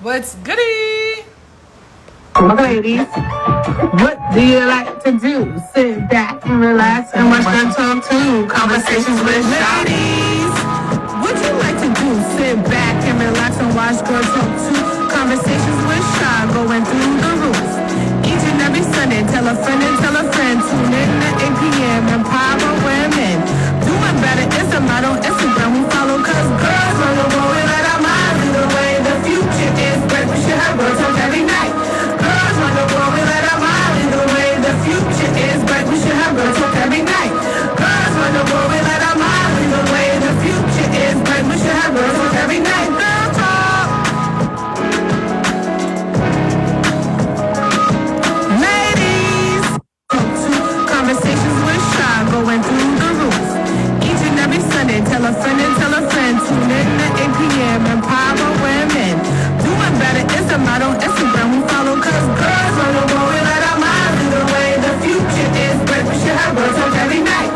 What's goody? Ladies, what do you like to do? Sit back and relax and watch them talk to conversations with ladies. What do you like to do? Sit back and relax and watch girl talk to conversations with Shy going through the rules. Each and every Sunday, tell a friend and tell a friend. Tune in at 8 p.m. Empower women. Doing better is a motto. Instagram we follow cause girls run the world. We let our minds lead the way. The future is bright. We should have girl talk every night. Girls run the world. We let our minds lead the way. The future is bright. We should have girl talk every night. Girls run the world. We let our minds lead the way. The future is bright. We should have girl talk every night. Girl talk. Ladies, talk to conversations with Shy going through the rules. Each and every Sunday, tell a friend and tell a friend. Tune in at 8 p.m. Empower women. Doing better is the motto. Instagram we follow cause girls run the world. We let our minds lead the way. The future is bright. We should have girl talk every night.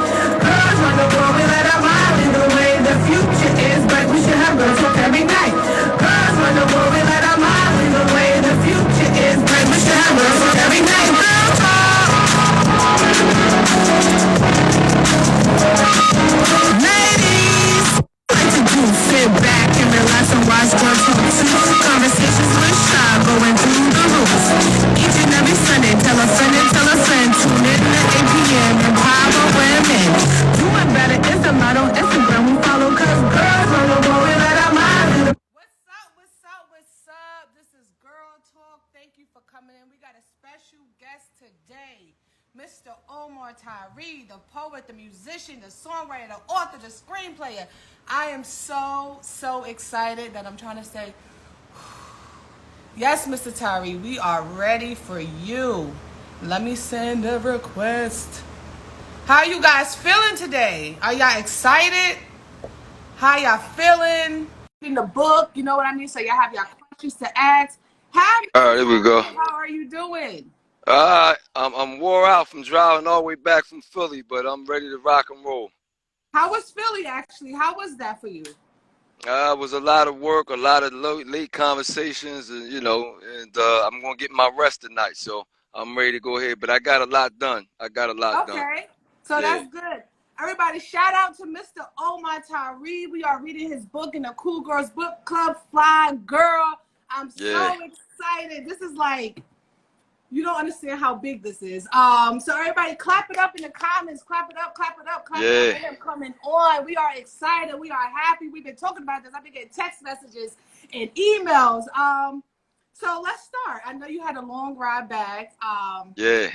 Girls run the world. We let our minds lead the way. The future is bright. We should have girl talk every night. Girls run the world. We let our minds lead the way. The future is bright. We should have girl talk every night. Girl talk. Ladies, like to do sit back and relax and watch girl talk to conversations with Shy going through the rules. Each and every Sunday, tell a friend and tell a friend. Tune in at 8 p.m. Empower women. Doing better is the motto. Instagram we follow cause girls run the world. We let our minds lead the What's up? What's up? What's up? This is Girl Talk. Thank you for coming in. We got a special guest today. Mr. Omar Tyree, the poet, the musician, the songwriter, the author, the screenplayer. I am so excited that I'm trying to say, yes, Mr. Tyree, we are ready for you. Let me send a request. How you guys feeling today? Are y'all excited? How y'all feeling? In the book, you know what I mean? So y'all have y'all questions to ask. All right, here we go. How are you doing? I'm wore out from driving all the way back from Philly, but I'm ready to rock and roll. How was Philly, actually? How was that for you? It was a lot of work, a lot of late conversations, and I'm gonna get my rest tonight, so I'm ready to go ahead. But I got a lot done. Okay, so Yeah, that's good. Everybody, shout out to Mr. Omar Tyree. We are reading his book in the Cool Girls Book Club, Flyy Girl. I'm yeah, so excited. This is like, you don't understand how big this is. So everybody clap it up in the comments. Clap it up, clap it up, clap it up. yeah. I am coming on. We are excited. We are happy. We've been talking about this. I've been getting text messages and emails. So let's start. I know you had a long ride back. Yeah.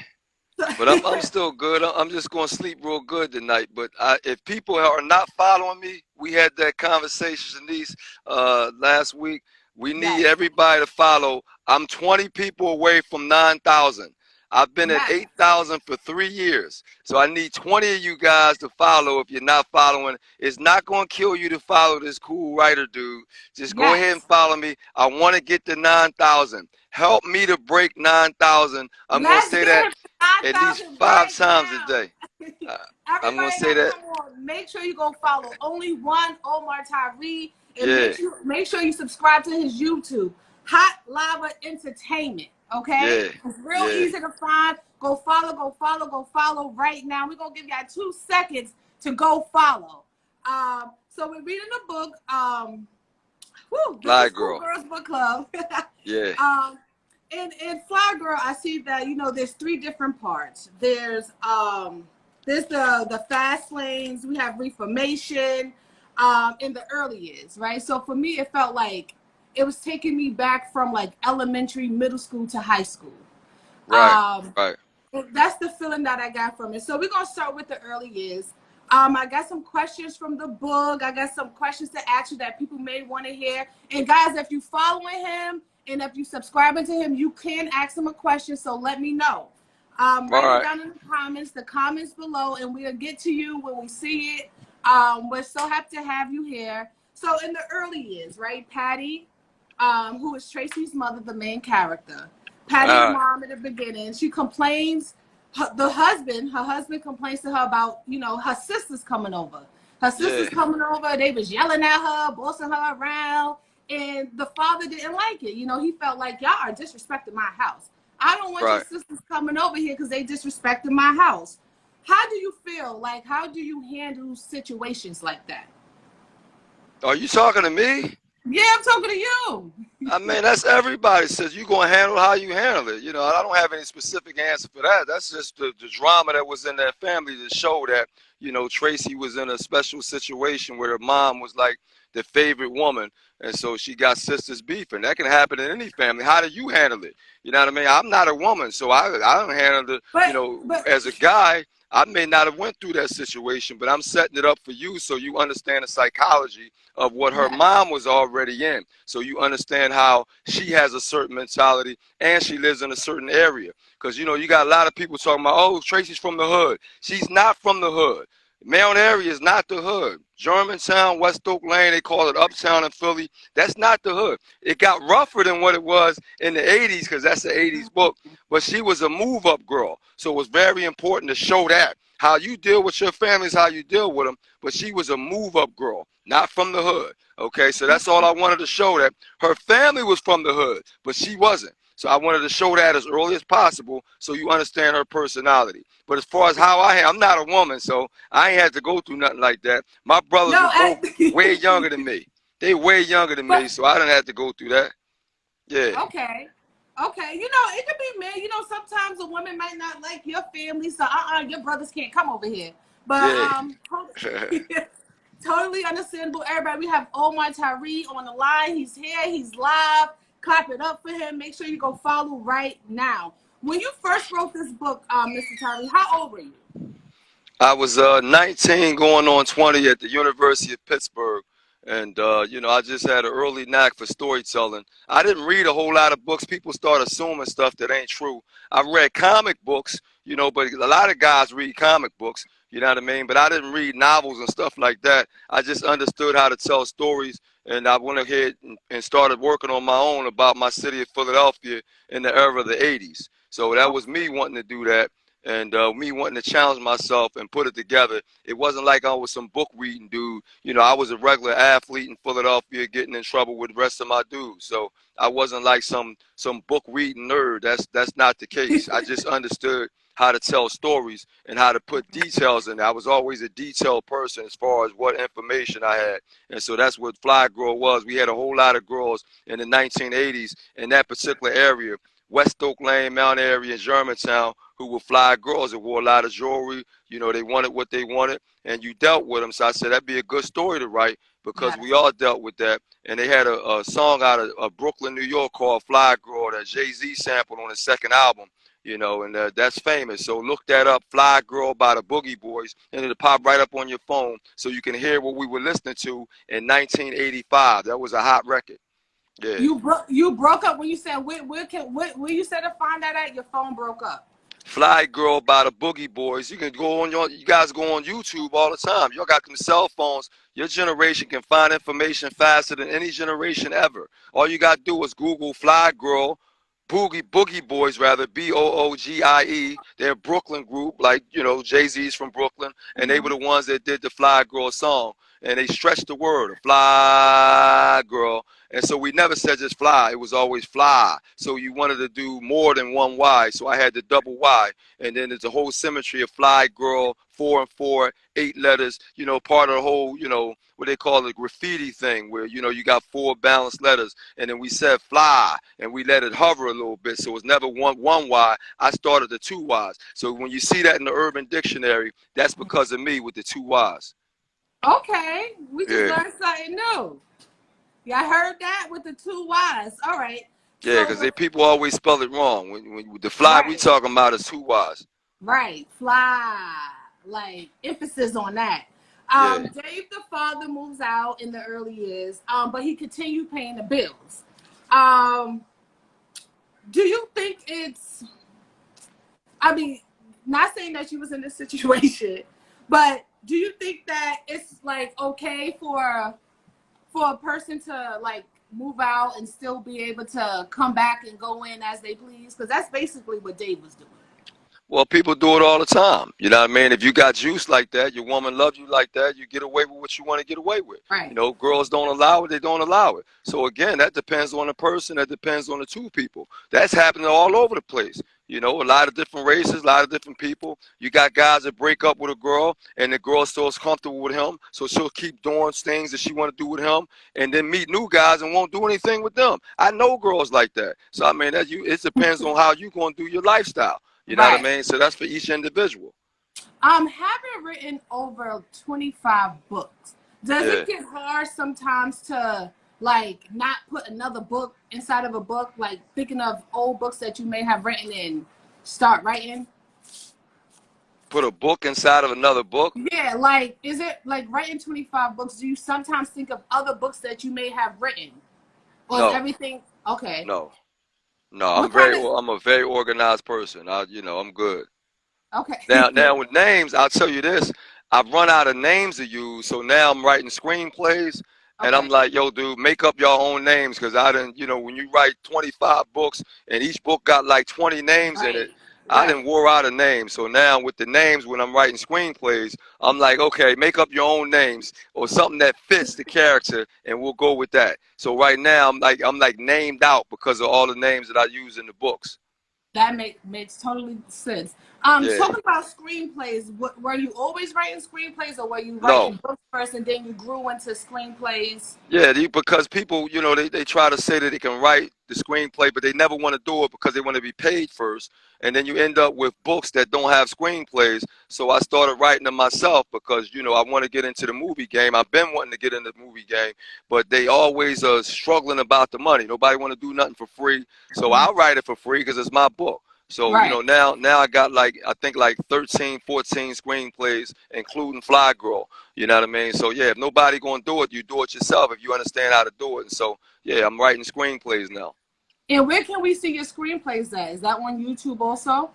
But I'm still good. I'm just gonna sleep real good tonight. But if people are not following me, we had that conversation these last week. We need Yes, everybody to follow. I'm 20 people away from 9,000. I've been at yes, 8,000 for 3 years. So I need 20 of you guys to follow. If you're not following, it's not going to kill you to follow this cool writer dude. Just go ahead and yes. follow me. I want to get to 9,000. Help me to break 9,000. I'm going to Let's say get that it for at least 9,000 five right times a day. now. Uh, I'm going to Everybody say gotta that. come on. Make sure you go follow only one Omar Tyree, and Yeah, make sure you subscribe to his YouTube, Hot Lava Entertainment. Okay, yeah, it's real yeah. easy to find. Go follow, go follow, go follow right now. We're gonna give y'all 2 seconds to go follow. So we're reading the book. This Flyy is Cool Girl. Girls Book Club. Yeah, um, in Flyy Girl, I see that there's 3 different parts. There's the fast lanes. We have reformation, in the early years, right? So for me, it felt like it was taking me back from like elementary, middle school to high school. right, Um, right. that's the feeling that I got from it. So we're gonna start with the early years. I got some questions from the book. I got some questions to ask you that people may want to hear. And guys, if you following him and if you subscribing to him, you can ask him a question. So let me know. All Write it right. down in the comments below, and we'll get to you when we see it. We're so happy to have you here. So in the early years, right, Patty, who is Tracy's mother, the main character. Patty, the All right. mom in the beginning, she complains. Her husband complains to her about, her sisters coming over. Her sisters Yeah, coming over, they was yelling at her, bossing her around. And the father didn't like it. You know, he felt like y'all are disrespecting my house. I don't want your Right. sisters coming over here because they disrespecting my house. How do you feel? Like, how do you handle situations like that? Are you talking to me? Yeah, I'm talking to you. I mean, that's everybody says you gonna handle how you handle it. You know, I don't have any specific answer for that. That's just the drama that was in that family to show that, you know, Tracy was in a special situation where her mom was like the favorite woman, and so she got sisters beefing. That can happen in any family. How do you handle it? You know what I mean? I'm not a woman, so I don't handle it. You But know, but as a guy, I may not have went through that situation, but I'm setting it up for you so you understand the psychology of what her yes. mom was already in. So you understand how she has a certain mentality and she lives in a certain area. Because, you know, you got a lot of people talking about, oh, Tracy's from the hood. She's not from the hood. Mount Airy is not the hood. Germantown, West Oak Lane, they call it Uptown in Philly. That's not the hood. It got rougher than what it was in the 80s because that's the 80s book. But she was a move-up girl. So it was very important to show that. How you deal with your family is how you deal with them. But she was a move-up girl, not from the hood. Okay, so that's all I wanted to show, that her family was from the hood, but she wasn't. So I wanted to show that as early as possible so you understand her personality. But as far as how I am, I'm not a woman, so I ain't had to go through nothing like that. My brothers No, was both way younger than me. They way younger than me, but so I didn't have to go through that. Yeah, okay. Okay, you know, it could be men. You know, sometimes a woman might not like your family, so your brothers can't come over here. But yeah. totally understandable. Everybody, we have Omar Tyree on the line. He's here. He's live. Clap it up for him. Make sure you go follow right now. When you first wrote this book, Mr. Tyree, how old were you? I was 19 going on 20 at the University of Pittsburgh. And, you know, I just had an early knack for storytelling. I didn't read a whole lot of books. People start assuming stuff that ain't true. I read comic books, you know, but a lot of guys read comic books, you know what I mean? But I didn't read novels and stuff like that. I just understood how to tell stories. And I went ahead and started working on my own about my city of Philadelphia in the era of the 80s. So that was me wanting to do that. And me wanting to challenge myself and put it together. It wasn't like I was some book reading dude. You know, I was a regular athlete in Philadelphia getting in trouble with the rest of my dudes. So I wasn't like some book reading nerd. That's not the case. I just understood how to tell stories and how to put details in it. I was always a detailed person as far as what information I had. And so that's what Flyy Girl was. We had a whole lot of girls in the 1980s in that particular area. West Oak Lane, Mount Airy, and Germantown, who were fly girls that wore a lot of jewelry. You know, they wanted what they wanted, and you dealt with them. So I said that'd be a good story to write because Yes. we all dealt with that. And they had a song out of Brooklyn, New York called Flyy Girl that Jay-Z sampled on his second album. You know, and that's famous. So look that up, Flyy Girl by the Boogie Boys, and it'll pop right up on your phone so you can hear what we were listening to in 1985. That was a hot record. Yeah. You broke up when you said where you said to find that at? Your phone broke up. Flyy Girl by the Boogie Boys. You can go on you guys go on YouTube all the time. Y'all got them cell phones. Your generation can find information faster than any generation ever. All you gotta do is Google Flyy Girl, Boogie Boys rather, Boogie. They're a Brooklyn group, like, you know, Jay-Z's from Brooklyn, and they were the ones that did the Flyy Girl song. And they stretched the word, Flyy Girl. And so we never said just fly. It was always fly. So you wanted to do more than one Y. So I had the double Y. And then there's a whole symmetry of Flyy Girl, 4 and 4, 8 letters, you know, part of the whole, you know, what they call the graffiti thing where, you know, you got 4 balanced letters. And then we said fly and we let it hover a little bit. So it's never one Y. I started the 2 Ys. So when you see that in the Urban Dictionary, that's because of me with the 2 Ys. Okay, we just Yeah. learned something new. Yeah, I heard that with the 2 Ys. All right. Yeah, So because people always spell it wrong. When the fly we right, talking about is 2 Ys. right, fly. Like emphasis on that. Yeah. Dave the father moves out in the early years, but he continued paying the bills. Um, do you think it's? I mean, not saying that you was in this situation, but do you think that it's like okay for a person to like move out and still be able to come back and go in as they please? Because that's basically what Dave was doing. Well, people do it all the time. You know what I mean? If you got juice like that, your woman loves you like that, you get away with what you want to get away with. You Right. know, girls don't allow it, they don't allow it. So again, that depends on the person, that depends on the two people. That's happening all over the place. You know, a lot of different races, a lot of different people. You got guys that break up with a girl and the girl still is comfortable with him, so she'll keep doing things that she want to do with him and then meet new guys and won't do anything with them. I know girls like that. So I mean, it depends on how you going to do your lifestyle. You know what I Right. mean? So that's for each individual. Having written over 25 books, does Yeah. it get hard sometimes to like not put another book inside of a book, like thinking of old books that you may have written and start writing? Put a book inside of another book? Yeah, like is it like writing 25 books? Do you sometimes think of other books that you may have written? Or is No, everything okay? no, no. What kind of I'm a very organized person. I'm good. okay. Now with names, I'll tell you this. I've run out of names to use, so now I'm writing screenplays, and I'm Okay. like, yo, dude, make up your own names, because I didn't, when you write 25 books and each book got like 20 names in it, Right. I didn't Right. wore out a name. So now with the names, when I'm writing screenplays, I'm like, okay, make up your own names or something that fits the character, and we'll go with that. So right now, I'm like named out because of all the names that I use in the books. That makes totally sense. Yeah. Talking about screenplays, were you always writing screenplays, or were you No. writing books first and then you grew into screenplays? Yeah, because people, they try to say that they can write the screenplay, but they never want to do it because they want to be paid first. And then you end up with books that don't have screenplays. So I started writing them myself because, I want to get into the movie game. I've been wanting to get in the movie game, but they always are struggling about the money. Nobody want to do nothing for free. So I'll write it for free because it's my book. So, Right. now I got I think like 13, 14 screenplays, including Flyy Girl. You know what I mean? So yeah, if nobody gonna do it, you do it yourself if you understand how to do it. And so yeah, I'm writing screenplays now. And where can we see your screenplays at? Is that on YouTube also?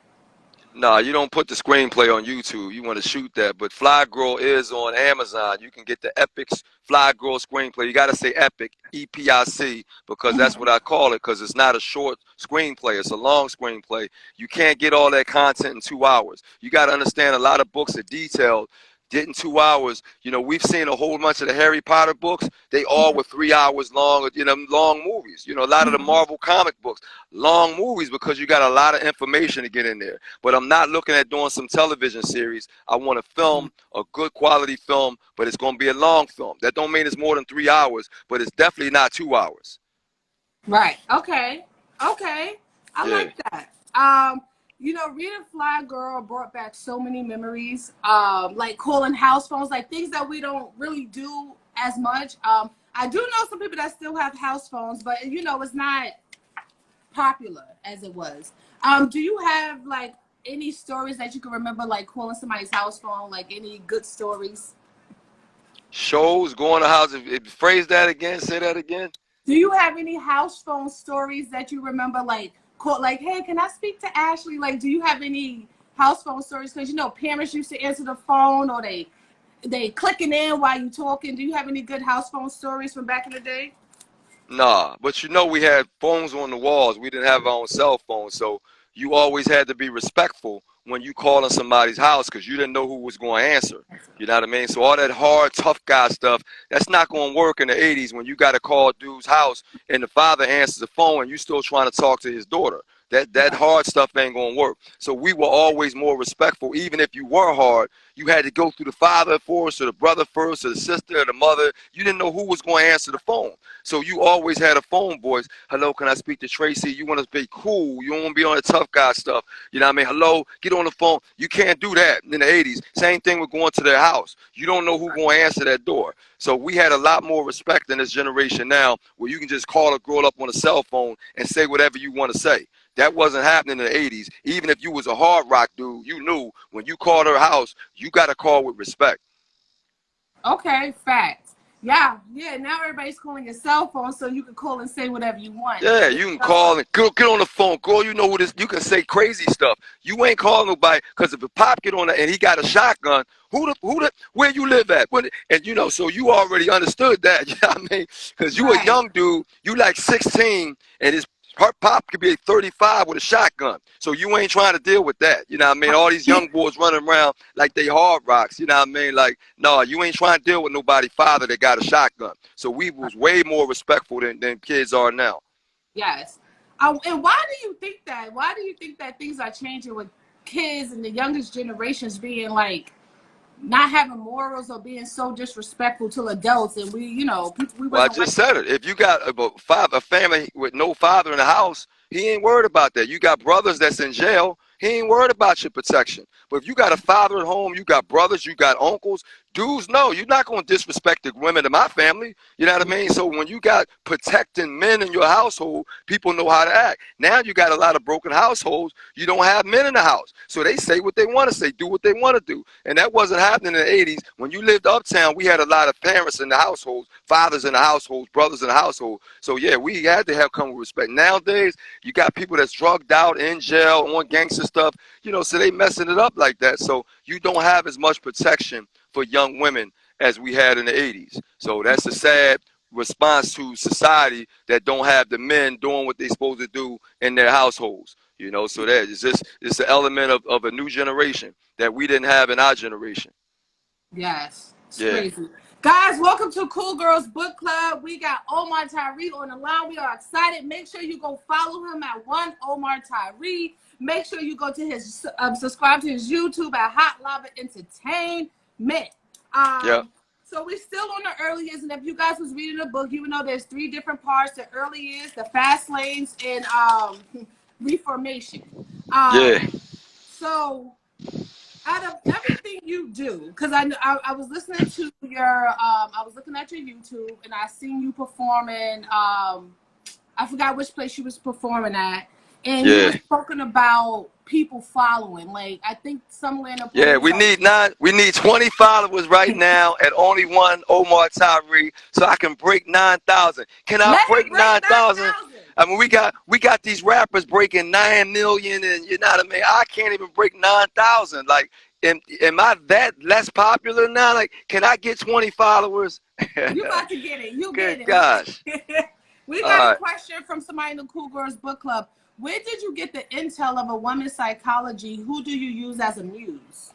Nah, you don't put the screenplay on YouTube. You want to shoot that. But Flyy Girl is on Amazon. You can get the Epic Flyy Girl screenplay. You got to say Epic, EPIC, because that's what I call it, because it's not a short screenplay. It's a long screenplay. You can't get all that content in 2 hours. You got to understand a lot of books are detailed. Did in 2 hours. We've seen a whole bunch of the Harry Potter books. They all were 3 hours long, long movies. A lot of the Marvel comic books, long movies because you got a lot of information to get in there. But I'm not looking at doing some television series. I want to film a good quality film, but it's going to be a long film. That don't mean it's more than 3 hours, but it's definitely not 2 hours. Right. Okay. Okay. I Yeah. like that. Reading Flyy Girl brought back so many memories. Like calling house phones, like things that we don't really do as much. I do know some people that still have house phones, but it's not popular as it was. Do you have like any stories that you can remember, like calling somebody's house phone, like any good stories? Shows, going to house. Phrase that again. Say that again. Do you have any house phone stories that you remember, like call, like, hey, can I speak to Ashley? Like, do you have any house phone stories? Because parents used to answer the phone, or they clicking in while you talking. Do you have any good house phone stories from back in the day? Nah, but we had phones on the walls. We didn't have our own cell phones, so you always had to be respectful when you calling somebody's house because you didn't know who was going to answer. You know what I mean? So all that hard, tough guy stuff, that's not going to work in the 80s when you got to call dude's house and the father answers the phone and you still trying to talk to his daughter. That hard stuff ain't going to work. So we were always more respectful. Even if you were hard, you had to go through the father first or the brother first or the sister or the mother. You didn't know who was going to answer the phone. So you always had a phone voice. Hello, can I speak to Tracy? You want to be cool. You don't want to be on the tough guy stuff. You know what I mean? Hello, get on the phone. You can't do that in the 80s. Same thing with going to their house. You don't know who's going to answer that door. So we had a lot more respect in this generation now where you can just call a girl up on a cell phone and say whatever you want to say. That wasn't happening in the 80s. Even if you was a hard rock dude, you knew when you called her house, you got to call with respect. Okay, facts. Yeah, yeah. Now everybody's calling your cell phone, so you can call and say whatever you want. Yeah, you can call and get on the phone. Girl, you know who this. You can say crazy stuff. You ain't calling nobody because if a pop get on it and he got a shotgun, where you live at? And so you already understood that. You know what I mean? Because you a Right. young dude, you like 16, and Her pop could be 35 with a shotgun. So you ain't trying to deal with that. You know what I mean? All these young boys running around like they hard rocks. You know what I mean? Like, no, you ain't trying to deal with nobody father that got a shotgun. So we was way more respectful than kids are now. Yes. And why do you think that? Why do you think that things are changing with kids and the youngest generations being like not having morals or being so disrespectful to adults? And we, you know, we Well, I wasn't just like said it. If you got a family with no father in the house, he ain't worried about that. You got brothers that's in jail, he ain't worried about your protection. But if you got a father at home, you got brothers, you got uncles, dudes, no, you're not going to disrespect the women in my family. You know what I mean? So when you got protecting men in your household, people know how to act. Now you got a lot of broken households. You don't have men in the house. So they say what they want to say, do what they want to do. And that wasn't happening in the 80s. When you lived uptown, we had a lot of parents in the households, fathers in the households, brothers in the household. So yeah, we had to have come with respect. Nowadays, you got people that's drugged out, in jail, on gangster stuff, you know, so they messing it up like that. So you don't have as much protection for young women as we had in the 80s. So that's a sad response to society that don't have the men doing what they're supposed to do in their households. You know, so that is just it's an element of a new generation that we didn't have in our generation. yes, it's Yeah. crazy. Guys, welcome to Cool Girls Book Club. We got Omar Tyree on the line. We are excited. Make sure you go follow him at one Omar Tyree. Make sure you go to his subscribe to his YouTube at Hot Lava Entertainment. Yeah. So we're still on the early years, and if you guys was reading the book, you would know there's three different parts: the early years, the fast lanes, and reformation. Yeah. So out of everything you do, because I was listening to your I was looking at your YouTube and I seen you performing I forgot which place you was performing at, and you Yeah. was talking about people following. Like I think somewhere in the poem Yeah, you talk. we need 20 followers right now and only one Omar Tyree so I can break 9,000. Can I Let him break break 9,000? 9,000. I mean, we got these rappers breaking 9 million and you know what I mean? I can't even break 9,000. Like am I that less popular now? Like can I get 20 followers? You about to get it. You Good get gosh. it. We All got a right. question from somebody in the Cool Girls Book Club. Where did you get the intel of a woman's psychology? Who do you use as a muse?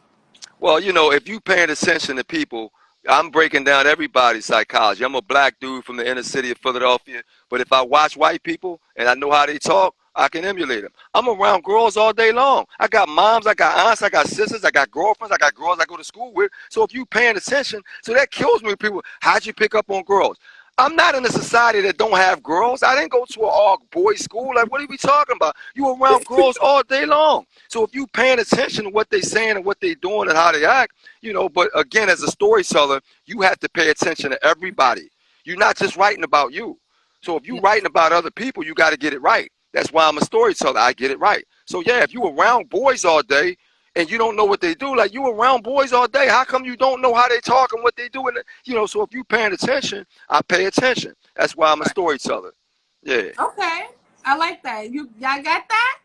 Well, you know, if you paying attention to people, I'm breaking down everybody's psychology. I'm a black dude from the inner city of Philadelphia, but if I watch white people and I know how they talk, I can emulate them. I'm around girls all day long. I got moms, I got aunts, I got sisters, I got girlfriends, I got girls I go to school with. So if you paying attention, so that kills me with people. How'd you pick up on girls? I'm not in a society that don't have girls. I didn't go to an all boys school. Like, what are we talking about? You around girls all day long. So if you paying attention to what they saying and what they doing and how they act, you know, but again, as a storyteller, you have to pay attention to everybody. You're not just writing about you. So if you Yes. writing about other people, you got to get it right. That's why I'm a storyteller. I get it right. So yeah, if you around boys all day and you don't know what they do, like you around boys all day, how come you don't know how they talk and what they do? And you know, so if you paying attention, I pay attention. That's why I'm a Right. storyteller. Yeah. Okay. I like that. Y'all got that?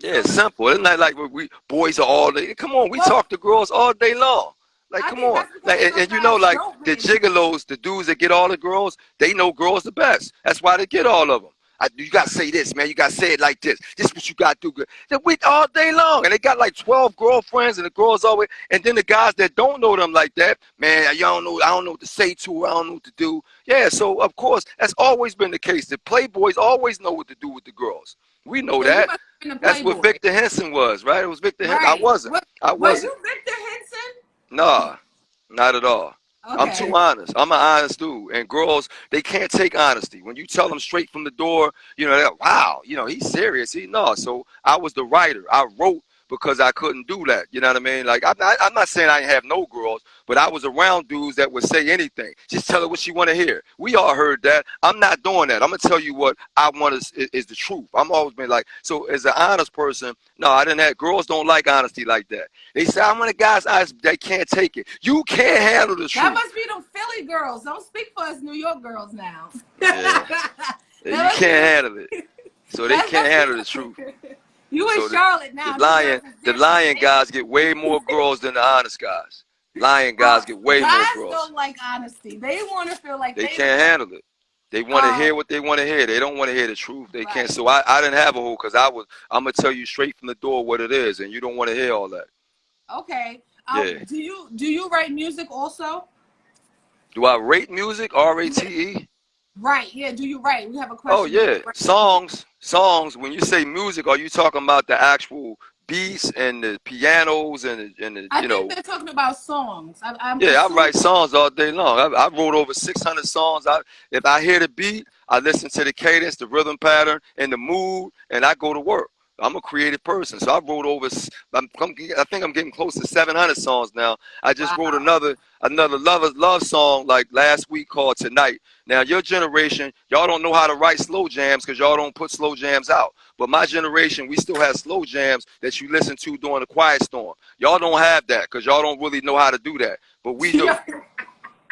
Yeah, So it's simple. It's not like we boys are all day. Come on, we well, talk to girls all day long. Like, I come think on. that's because Like, it's a and you know, fast like dope the man. gigolos, the dudes that get all the girls, they know girls the best. That's why they get all of them. You gotta say this, man. You gotta say it like this. This is what you gotta do. Good. They wait all day long, and they got like 12 girlfriends, and the girls always. And then the guys that don't know them like that, man, you don't know. I don't know what to say to her. I don't know what to do. Yeah, so of course that's always been the case. The playboys always know what to do with the girls. We know So you that. must have been a That's what playboy. Victor Henson was, right? It was Victor Henson. I Right. wasn't. What I was wasn't. you Victor Henson? Nah, not at all. I'm too Okay. honest. I'm an honest dude. And girls, they can't take honesty. When you tell them straight from the door, you know, they're, wow, you know, he's serious. No. So I was the writer. I wrote because I couldn't do that. You know what I mean? Like, I'm not saying I didn't have no girls, but I was around dudes that would say anything. Just tell her what she want to hear. We all heard that. I'm not doing that. I'm going to tell you what I want is the truth. I'm always been like, so as an honest person, no, I didn't have, girls don't like honesty like that. They say, I'm one of the guys they can't take it. You can't handle the That truth. must be them Philly girls. Don't speak for us New York girls now. Yeah. That You must be can't them. handle it. So they That can't must handle the truth. be. You in So Charlotte now. Them girls is the different. lying guys get way more girls than the honest guys. Lying Uh, guys get way more guys girls. don't like honesty. They want to feel like They they the can't one. handle it. They want to hear what they want to hear. They don't want to hear the truth. They can't. So I didn't have a hoe because I'm gonna tell you straight from the door what it is, and you don't want to hear all that. Okay. Yeah. Do you write music also? Do I rate music? RATE? Right. Yeah. Do you write? We have a Oh question. yeah, songs. When you say music, are you talking about the actual beats and the pianos and the I think they're talking about songs. I'm Yeah, I assuming. write songs all day long. I wrote over 600 songs. If I hear the beat, I listen to the cadence, the rhythm pattern, and the mood, and I go to work. I'm a creative person, so I wrote over. I think I'm getting close to 700 songs now. I just wrote Wow. another love song like last week called Tonight. Now your generation, y'all don't know how to write slow jams because y'all don't put slow jams out. But my generation, we still have slow jams that you listen to during the quiet storm. Y'all don't have that because y'all don't really know how to do that. But we do.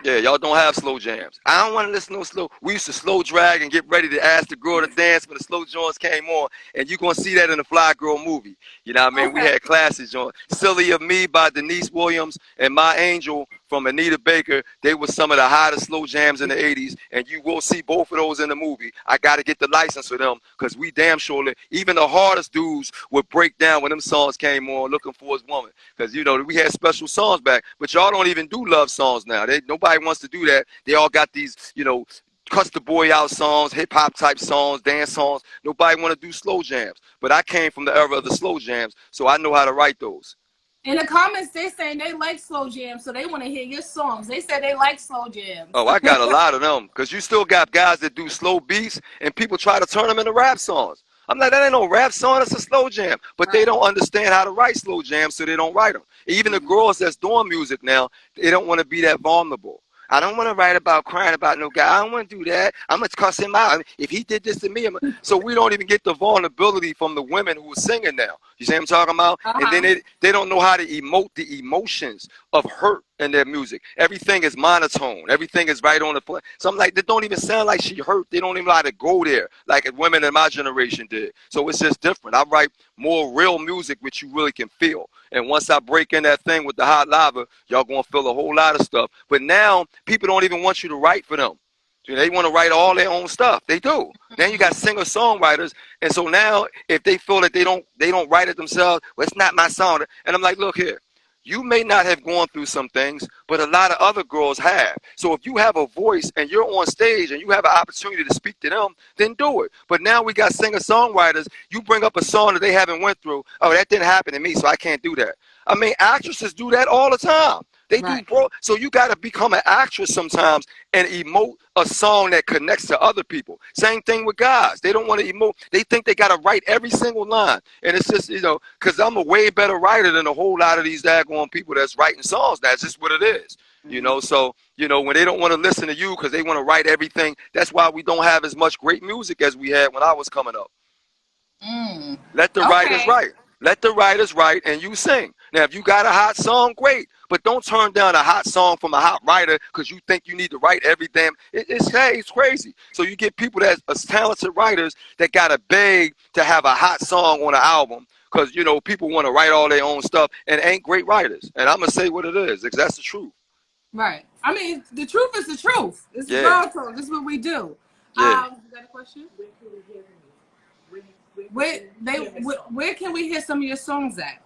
Yeah, y'all don't have slow jams. I don't want to listen to no slow. We used to slow drag and get ready to ask the girl to dance when the slow joints came on, and you're going to see that in the Flyy Girl movie. You know what I mean? We had classic joints. Silly of Me by Denise Williams and My Angel from Anita Baker. They were some of the hottest slow jams in the 80s, and you will see both of those in the movie. I got to get the license for them because we damn surely, even the hardest dudes would break down when them songs came on looking for his woman. Because, you know, we had special songs back, but y'all don't even do love songs now. Nobody wants to do that. They all got these, you know, cuss the boy out songs, hip hop type songs, dance songs. Nobody want to do slow jams. But I came from the era of the slow jams, so I know how to write those. In the comments, they're saying they like slow jams, so they want to hear your songs. They said they like slow jams. Oh, I got a lot of them because you still got guys that do slow beats and people try to turn them into rap songs. I'm like, that ain't no rap song, it's a slow jam. But they don't understand how to write slow jams, so they don't write them. Even the girls that's doing music now, they don't want to be that vulnerable. I don't want to write about crying about no guy. I don't want to do that. I'm going to cuss him out. I mean, if he did this to me, so we don't even get the vulnerability from the women who are singing now. You see what I'm talking about? And then they don't know how to emote the emotions of hurt in their music. Everything is monotone. Everything is right on the play. So I'm like, they don't even sound like she hurt. They don't even know how to go there like women in my generation did. So it's just different. I write more real music which you really can feel. And once I break in that thing with the hot lava, y'all gonna feel a whole lot of stuff. But now people don't even want you to write for them. They want to write all their own stuff. They do. Now you got singer-songwriters, and so now if they feel that they don't write it themselves, well, it's not my song. And I'm like, look here. You may not have gone through some things, but a lot of other girls have. So if you have a voice and you're on stage and you have an opportunity to speak to them, then do it. But now we got singer-songwriters. You bring up a song that they haven't went through. Oh, that didn't happen to me, so I can't do that. I mean, actresses do that all the time. They do, bro. So you got to become an actress sometimes and emote a song that connects to other people. Same thing with guys. They don't want to emote. They think they got to write every single line. And it's just, you know, because I'm a way better writer than a whole lot of these daggone people that's writing songs. That's just what it is. You know, so, you know, when they don't want to listen to you because they want to write everything, that's why we don't have as much great music as we had when I was coming up. Let the writers write. Let the writers write and you sing. Now, if you got a hot song, great. But don't turn down a hot song from a hot writer because you think you need to write every damn. It's crazy. So you get people that's talented writers that got to beg to have a hot song on an album because, you know, people want to write all their own stuff and ain't great writers. And I'm going to say what it is because that's the truth. Right. I mean, the truth is the truth. It's Gurrltalk. This is what we do. Yeah. You got a question? Where can we hear some of your songs at?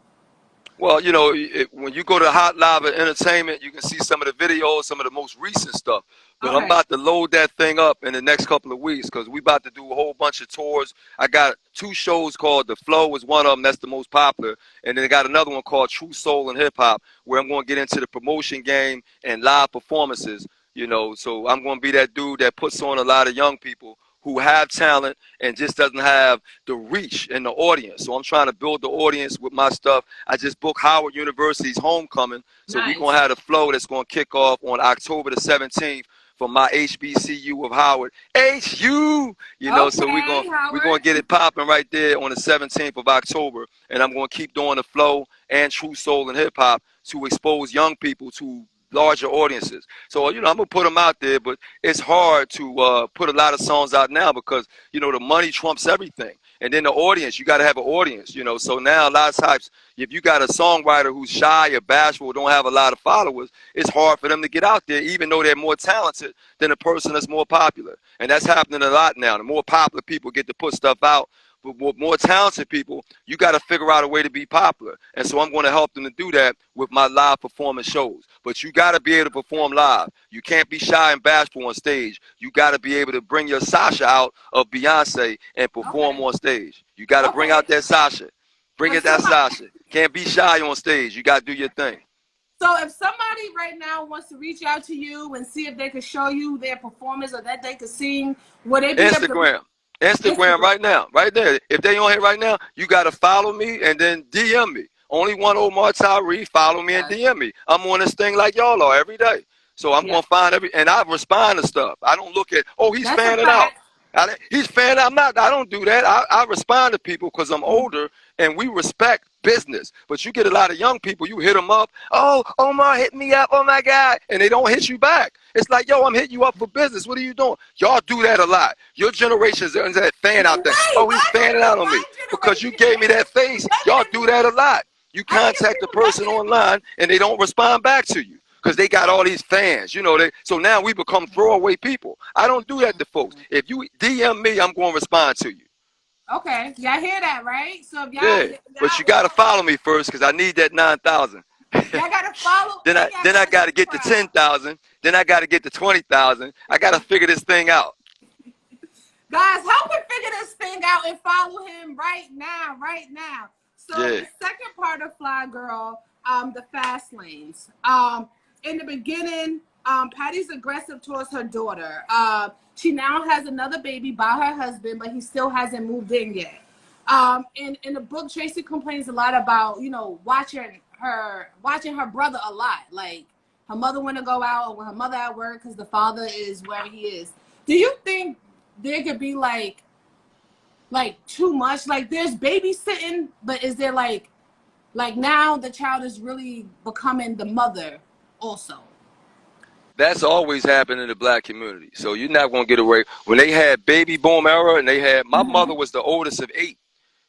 Well, you know, when you go to Hot Lava Entertainment, you can see some of the videos, some of the most recent stuff. But I'm about to load that thing up in the next couple of weeks because we about to do a whole bunch of tours. I got 2 shows called The Flow is one of them. That's the most popular. And then I got another one called True Soul and Hip Hop where I'm going to get into the promotion game and live performances, you know. So I'm going to be that dude that puts on a lot of young people who have talent and just doesn't have the reach in the audience. So I'm trying to build the audience with my stuff. I just booked Howard University's homecoming. So we're going to have the flow that's going to kick off on October the 17th from my HBCU of Howard. HU! You know, so we're going to get it popping right there on the 17th of October. And I'm going to keep doing the flow and True Soul and Hip Hop to expose young people to larger audiences. So, you know, I'm going to put them out there, but it's hard to put a lot of songs out now because, you know, the money trumps everything. And then the audience, you got to have an audience, you know. So now a lot of times, if you got a songwriter who's shy or bashful, don't have a lot of followers, it's hard for them to get out there, even though they're more talented than a person that's more popular. And that's happening a lot now. The more popular people get to put stuff out, but more talented people, you got to figure out a way to be popular. And so I'm going to help them to do that with my live performance shows. But you got to be able to perform live. You can't be shy and bashful on stage. You got to be able to bring your Sasha out of Beyonce and perform on stage. You got to bring out that Sasha. Bring it that Sasha. Can't be shy on stage. You got to do your thing. So if somebody right now wants to reach out to you and see if they could show you their performance or that they could sing, would they be Instagram. Instagram right now, right there. If they on here right now, you got to follow me and then DM me. Only one Omar Tyree, follow me and DM me. I'm on this thing like y'all are every day. So I'm going to find and I respond to stuff. I don't look at, oh, he's fanning out. He's fanning out. I don't do that. I respond to people because I'm older and we respect business. But you get a lot of young people, you hit them up. Oh, Omar hit me up. Oh, my God. And they don't hit you back. It's like, yo, I'm hitting you up for business. What are you doing? Y'all do that a lot. Your generation's that fan out there. Oh, he's fanning out on me. Because you gave me that face. Y'all do that a lot. You contact the person online and they don't respond back to you. Because they got all these fans, you know. So now we become throwaway people. I don't do that to folks. If you DM me, I'm going to respond to you. Okay, y'all hear that, right? So if y'all, but you got to follow me first because I need that 9,000. Y'all got to follow. then I got to get to 10,000. Then I got to get to 20,000. I got to figure this thing out. Guys, help him figure this thing out and follow him right now, So the second part of Flyy Girl, the fast lanes. In the beginning, Patty's aggressive towards her daughter. She now has another baby by her husband, but he still hasn't moved in yet. In the book, Tracy complains a lot about, you know, watching her brother a lot. Like her mother want to go out or her mother at work because the father is wherever he is. Do you think there could be like too much? Like there's babysitting, but is there like now the child is really becoming the mother also? That's always happened in the black community. So you're not going to get away. When they had baby boom era and they had, my mother was the oldest of 8.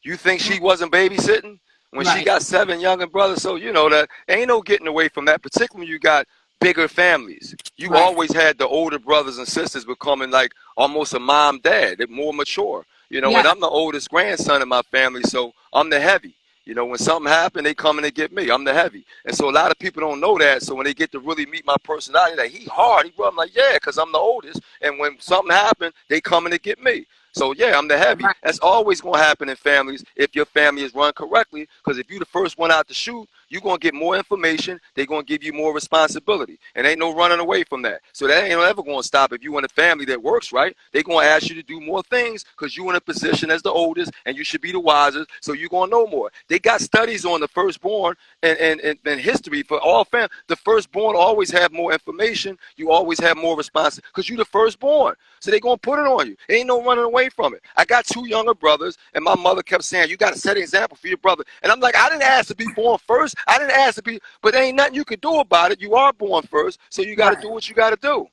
You think she wasn't babysitting? When she got 7 younger brothers, so you know that ain't no getting away from that, particularly when you got bigger families. You always had the older brothers and sisters becoming like almost a mom, dad. They're more mature. You know, and I'm the oldest grandson in my family, so I'm the heavy. You know, when something happened, they come in and get me. I'm the heavy. And so a lot of people don't know that. So when they get to really meet my personality, like, he hard. I'm like, yeah, because I'm the oldest. And when something happened, they come in and get me. So, yeah, I'm the heavy. That's always going to happen in families if your family is run correctly. Because if you're the first one out to shoot, you're going to get more information. They're going to give you more responsibility. And ain't no running away from that. So that ain't ever going to stop. If you in a family that works right, they're going to ask you to do more things because you're in a position as the oldest and you should be the wisest. So you're going to know more. They got studies on the firstborn and history for all families. The firstborn always have more information. You always have more responsibility because you're the firstborn. So they're going to put it on you. Ain't no running away from it. I got 2 younger brothers, and my mother kept saying, you got to set an example for your brother. And I'm like, I didn't ask to be born first. I didn't ask to be, but there ain't nothing you can do about it. You are born first, so you got to do what you got to do.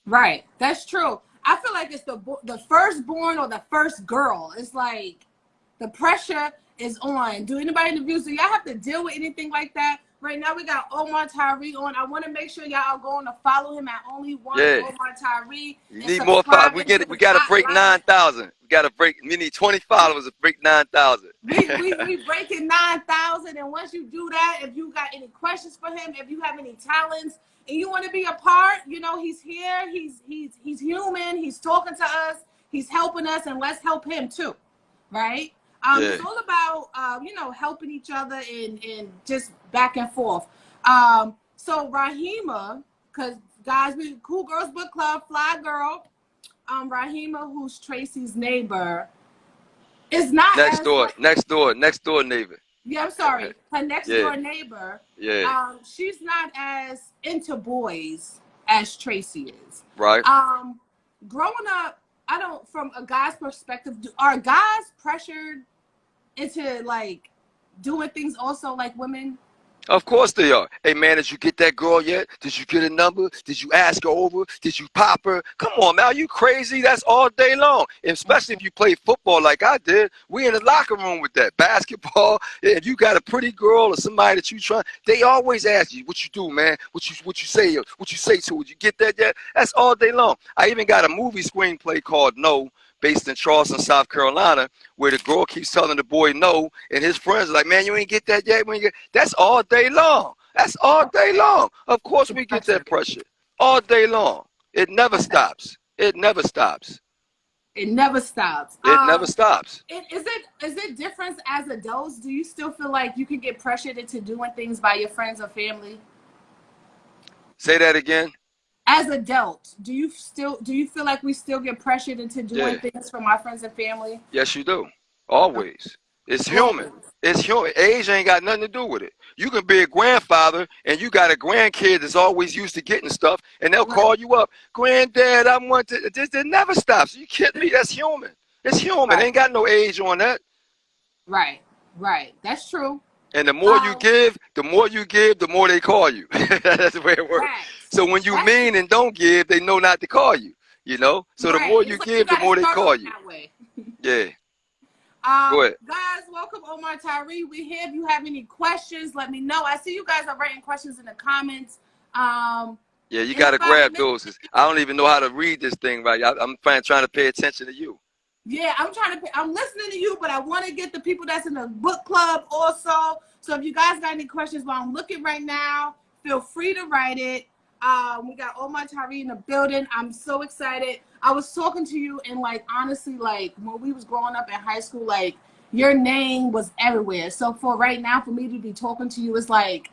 Right. That's true. I feel like it's the firstborn or the first girl. It's like the pressure is on. Do anybody in the views, do y'all have to deal with anything like that? Right now we got Omar Tyree on. I want to make sure y'all are going to follow him at only one Omar Tyree. You need more followers. We got to break 9,000. We need 20 followers to break 9,000. we breaking 9,000, and once you do that, if you got any questions for him, if you have any talents, and you want to be a part, you know, he's here. He's human. He's talking to us. He's helping us, and let's help him too, right? It's all about, you know, helping each other and just back and forth. So Rahima, because guys, we Cool Girls Book Club, Flyy Girl, Rahima, who's Tracy's neighbor, is not next door neighbor. Yeah, I'm sorry. Her next door neighbor. Yeah. She's not as into boys as Tracy is. Right. Growing up, I don't, from a guy's perspective, are guys pressured into like doing things also like women? Of course they are. Hey man, did you get that girl yet? Did you get a number? Did you ask her over? Did you pop her? Come on, man, are you crazy? That's all day long. And especially if you play football like I did, we in the locker room with that. Basketball, if you got a pretty girl or somebody that you try, they always ask you, what you do, man? What you say? What you say to her? Did you get that yet? That's all day long. I even got a movie screenplay called No, based in Charleston, South Carolina, where the girl keeps telling the boy no, and his friends are like, man, you ain't get that yet. That's all day long. That's all day long. Of course we get that pressure. All day long. It never stops. It never stops. It never stops. It never stops. Is it different as adults? Do you still feel like you can get pressured into doing things by your friends or family? Say that again. As adults, do you feel like we still get pressured into doing things from our friends and family? Yes, you do. Always. It's human. It's human. Age ain't got nothing to do with it. You can be a grandfather and you got a grandkid that's always used to getting stuff, and they'll call you up, Granddad, I want to. It never stops. You kidding me? That's human. It's human. Right. Ain't got no age on that. Right. That's true. And the more you give, the more they call you. That's the way it works. Right. So when you mean and don't give, they know not to call you. You know. So the more you give, the more they call you. Yeah. Go ahead. Guys, welcome Omar Tyree. We here. If you have any questions, let me know. I see you guys are writing questions in the comments. Yeah, you got to grab those. I don't even know how to read this thing right. I'm trying to pay attention to you. Yeah, I'm listening to you, but I want to get the people that's in the book club also. So if you guys got any questions while I'm looking right now, feel free to write it. We got Omar Tyree in the building. I'm so excited. I was talking to you, and like honestly, like when we was growing up in high school, like your name was everywhere. So for right now, for me to be talking to you, it's like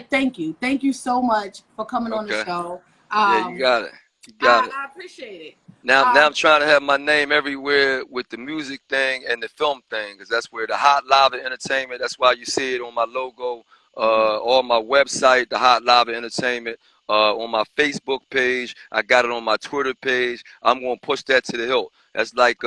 thank you so much for coming on the show. Yeah, you got it. You got it. I appreciate it. Now I'm trying to have my name everywhere with the music thing and the film thing, because that's where the Hot Lava Entertainment. That's why you see it on my logo, on my website, the Hot Lava Entertainment. On my Facebook page, I got it on my Twitter page. I'm gonna push that to the hilt. That's like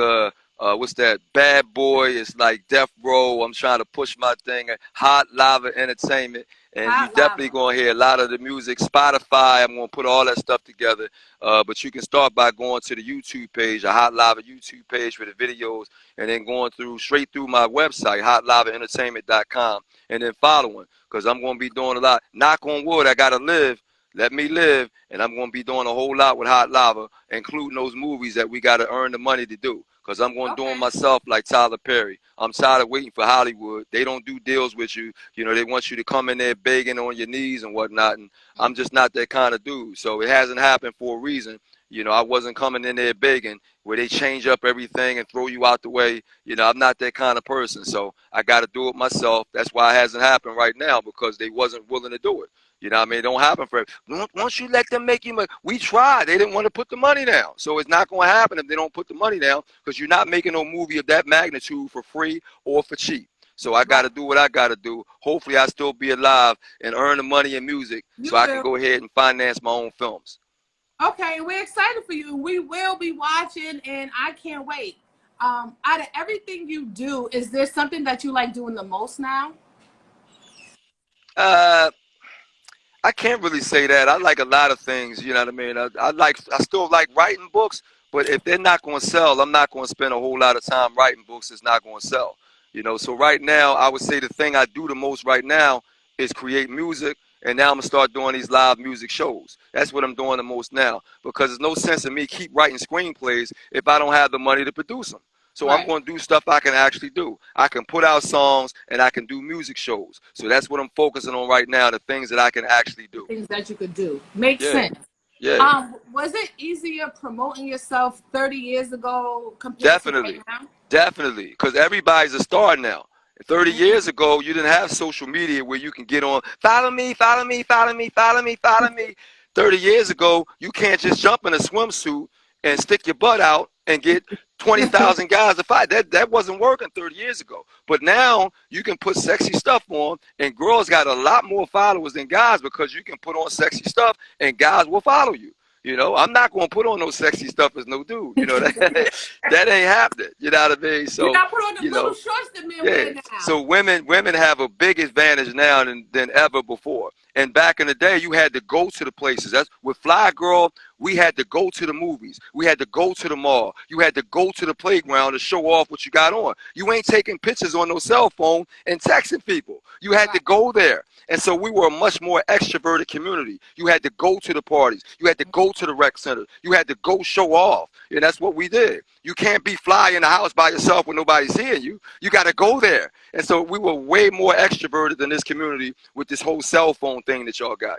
what's that? Bad Boy. It's like Death Row. I'm trying to push my thing. Hot Lava Entertainment. And you definitely going to hear a lot of the music. Spotify, I'm going to put all that stuff together. But you can start by going to the YouTube page, a Hot Lava YouTube page for the videos, and then going straight through my website, hotlavaentertainment.com, and then following, because I'm going to be doing a lot. Knock on wood, I got to live. Let me live, and I'm going to be doing a whole lot with Hot Lava, including those movies that we got to earn the money to do. Because I'm going to do them myself like Tyler Perry. I'm tired of waiting for Hollywood. They don't do deals with you. You know, they want you to come in there begging on your knees and whatnot. And I'm just not that kind of dude. So it hasn't happened for a reason. You know, I wasn't coming in there begging where they change up everything and throw you out the way. You know, I'm not that kind of person. So I got to do it myself. That's why it hasn't happened right now, because they wasn't willing to do it. You know what I mean? It don't happen for once you let them make you money. We tried. They didn't want to put the money down. So it's not going to happen if they don't put the money down, because you're not making no movie of that magnitude for free or for cheap. So I got to do what I got to do. Hopefully I still be alive and earn the money in music so I can go ahead and finance my own films. Okay, we're excited for you. We will be watching, and I can't wait. Out of everything you do, is there something that you like doing the most now? I can't really say that. I like a lot of things, you know what I mean? I still like writing books, but if they're not going to sell, I'm not going to spend a whole lot of time writing books that's not going to sell. You know, so right now, I would say the thing I do the most right now is create music, and now I'm going to start doing these live music shows. That's what I'm doing the most now, because there's no sense in me keep writing screenplays if I don't have the money to produce them. So I'm going to do stuff I can actually do. I can put out songs, and I can do music shows. So that's what I'm focusing on right now, the things that I can actually do. Things that you could do. Makes sense. Yeah. Was it easier promoting yourself 30 years ago compared to right now? Definitely, because everybody's a star now. 30 years ago, you didn't have social media where you can get on, follow me, follow me, follow me, follow me, follow me. 30 years ago, you can't just jump in a swimsuit and stick your butt out and get 20,000 guys to fight. That wasn't working 30 years ago. But now you can put sexy stuff on, and girls got a lot more followers than guys, because you can put on sexy stuff and guys will follow you. You know, I'm not gonna put on no sexy stuff as no dude. You know that ain't happening. You know what I mean? You So not put on the you little know, shorts that men yeah. wear now. So women have a big advantage now than ever before. And back in the day, you had to go to the places. That's with Flyy Girl. We had to go to the movies. We had to go to the mall. You had to go to the playground to show off what you got on. You ain't taking pictures on no cell phone and texting people. You had to go there. And so we were a much more extroverted community. You had to go to the parties. You had to go to the rec center. You had to go show off. And that's what we did. You can't be fly in the house by yourself when nobody's seeing you. You got to go there. And so we were way more extroverted than this community with this whole cell phone thing that y'all got.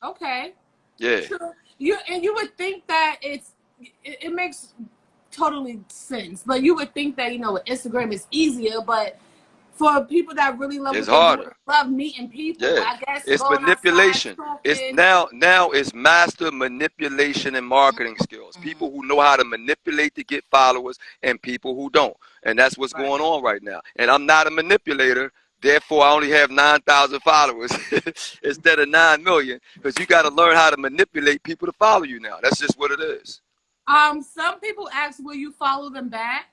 Okay. Yeah. True. You would think that it makes totally sense, but you would think that with Instagram is easier, but for people that really love It's what they do, harder. love meeting people, Yeah. I guess It's going outside, manipulation. It's talking. now it's master manipulation and marketing skills. People who know how to manipulate to get followers and people who don't. And that's what's going on right now. And I'm not a manipulator. Therefore, I only have 9,000 followers instead of 9 million because you got to learn how to manipulate people to follow you now. That's just what it is. Some people ask, will you follow them back?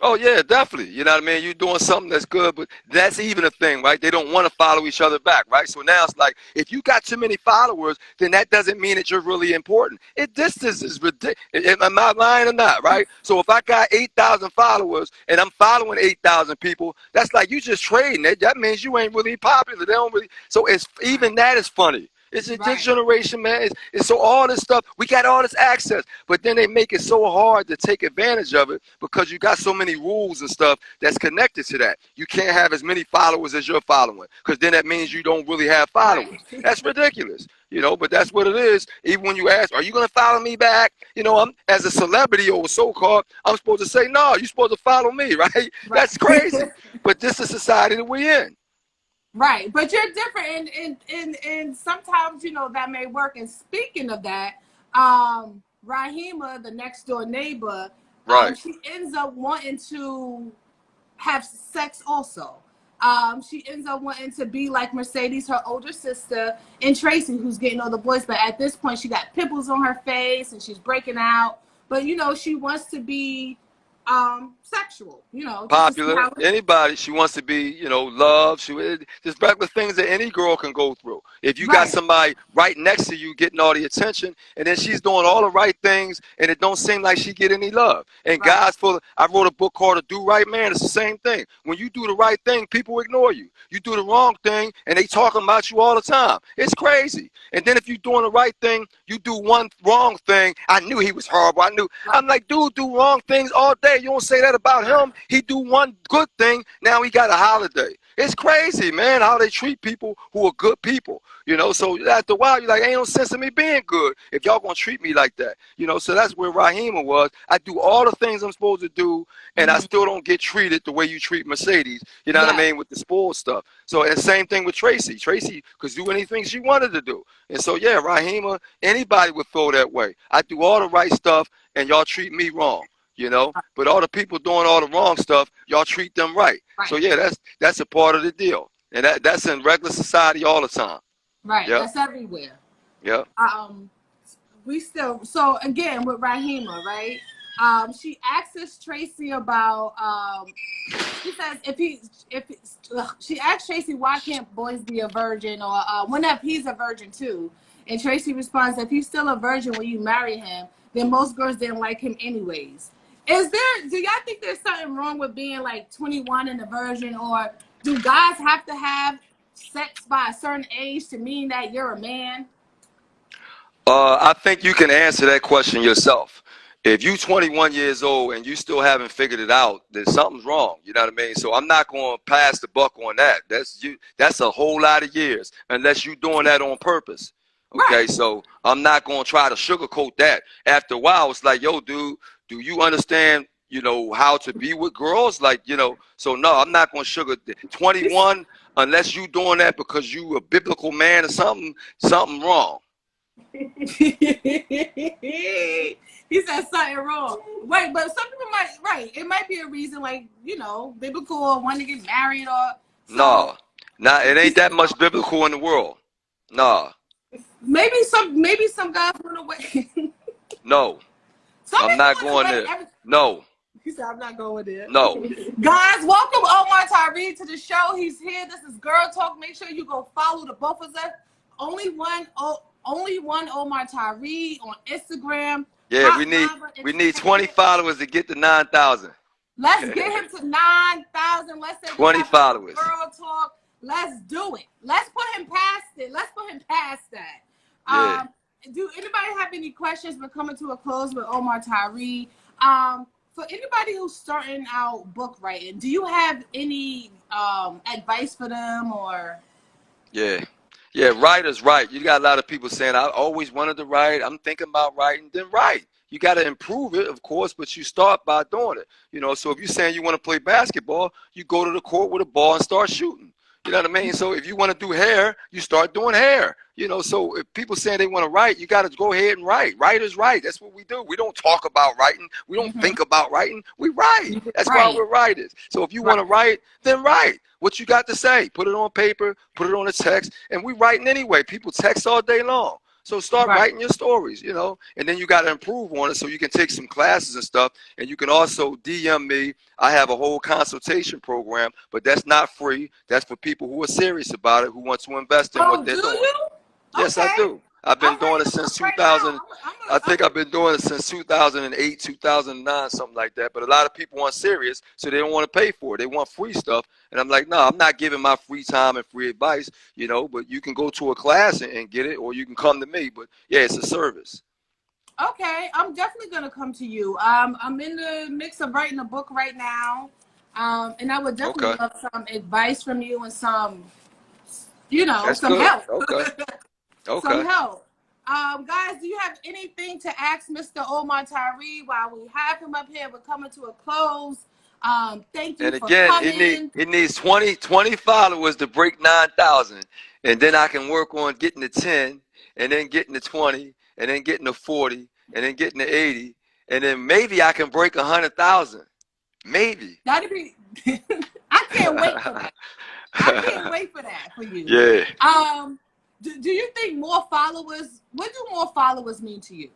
Oh, yeah, definitely. You know what I mean? You're doing something that's good, but that's even a thing, right? They don't want to follow each other back, right? So now it's like, if you got too many followers, then that doesn't mean that you're really important. This is ridiculous. Am I lying or not, right? So if I got 8,000 followers and I'm following 8,000 people, that's like you just trading it. That means you ain't really popular. They don't really. So it's even that is funny. It's this generation, man. It's so all this stuff, we got all this access, but then they make it so hard to take advantage of it because you got so many rules and stuff that's connected to that. You can't have as many followers as you're following because then that means you don't really have followers. That's ridiculous, but that's what it is. Even when you ask, are you going to follow me back? I'm as a celebrity or so-called, I'm supposed to say, no, you're supposed to follow me, right? That's crazy. But this is society that we're in. Right, but you're different, and sometimes that may work. And speaking of that, Rahima, the next door neighbor, she ends up wanting to have sex also. She ends up wanting to be like Mercedes, her older sister, and Tracy, who's getting all the boys. But at this point, she got pimples on her face and she's breaking out. But she wants to be sexual, Popular, anybody. She wants to be, loved. There's regular things that any girl can go through. If you got somebody right next to you getting all the attention, and then she's doing all the right things, and it don't seem like she get any love. And guys, I wrote a book called "The Do Right Man." It's the same thing. When you do the right thing, people ignore you. You do the wrong thing, and they talking about you all the time. It's crazy. And then if you're doing the right thing, you do one wrong thing. I knew he was horrible. I'm like, dude, do wrong things all day. You don't say that about him. He do one good thing. Now he got a holiday. It's crazy, man, how they treat people who are good people. So after a while, you're like, ain't no sense in me being good if y'all gonna treat me like that. So that's where Rahima was. I do all the things I'm supposed to do, and I still don't get treated the way you treat Mercedes. You know what I mean, with the spoiled stuff. So and same thing with Tracy. Tracy could do anything she wanted to do. And so yeah, Rahima, anybody would feel that way. I do all the right stuff, and y'all treat me wrong. But all the people doing all the wrong stuff, y'all treat them right. So yeah, that's a part of the deal, and that's in regular society all the time. Right, that's everywhere. Yeah. We still again with Rahima, right? She asks Tracy about. She says she asks Tracy why can't boys be a virgin or when if he's a virgin too, and Tracy responds, if he's still a virgin when you marry him, then most girls didn't like him anyways. Do y'all think there's something wrong with being like 21 and a virgin, or do guys have to have sex by a certain age to mean that you're a man? I think you can answer that question yourself. If you're 21 years old and you still haven't figured it out, then something's wrong. You know what I mean? So I'm not going to pass the buck on that. That's a whole lot of years, unless you're doing that on purpose. Okay, so I'm not going to try to sugarcoat that. After a while, it's like, yo, dude, do you understand, how to be with girls? Like, so no, I'm not going to sugarcoat 21 unless you doing that because you a biblical man or something wrong. He said something wrong. Wait, but some people it might be a reason, like, biblical or wanting to get married or. No, it ain't that much biblical in the world. No. Maybe some guys want to wait. No, Some I'm people not want going to wait. there. No, He said, I'm not going there. no. Guys, welcome Omar Tyree to the show. He's here. This is Girl Talk. Make sure you go follow the both of us. Only one Omar Tyree on Instagram. Yeah, we need 20 followers to get to 9,000. Let's get him to 9,000. Let's say 20 followers. Girl Talk. Let's do it. Let's put him past it. Let's put him past that. Yeah. Do anybody have any questions? We're coming to a close with Omar Tyree. For anybody who's starting out book writing, do you have any advice for them or? Yeah. Yeah, writers write. You got a lot of people saying, I always wanted to write. I'm thinking about writing. Then write. You got to improve it, of course, but you start by doing it. You know, so if you're saying you want to play basketball, you go to the court with a ball and start shooting. You know what I mean? So if you want to do hair, you start doing hair. You know, so if people saying they want to write, you got to go ahead and write. Writers write. That's what we do. We don't talk about writing. We don't think about writing. We write. That's why we're writers. So if you want to write, then write. What you got to say? Put it on paper, put it on a text, and we writing anyway. People text all day long. So start writing your stories, you know, and then you got to improve on it so you can take some classes and stuff. And you can also DM me. I have a whole consultation program, but that's not free. That's for people who are serious about it, who want to invest in what they're doing. You? Yes, I do. I've been doing it since 2000. I think I've been doing it since 2008, 2009, something like that. But a lot of people aren't serious, so they don't want to pay for it. They want free stuff. And I'm like, no, I'm not giving my free time and free advice, you know, but you can go to a class and get it, or you can come to me. But yeah, it's a service. Okay, I'm definitely going to come to you. I'm in the mix of writing a book right now. And I would definitely love some advice from you and some, you know, That's some good. help. Okay. Some help. Guys, do you have anything to ask Mr. Omar Tyree while we have him up here? We're coming to a close. Thank you for coming. It needs 20 followers to break 9,000. And then I can work on getting to 10, and then getting to 20, and then getting to 40, and then getting to 80. And then maybe I can break 100,000. Maybe. That'd be, I can't wait for that. I can't wait for that for you. Yeah. Do you think more followers, what do more followers mean to you?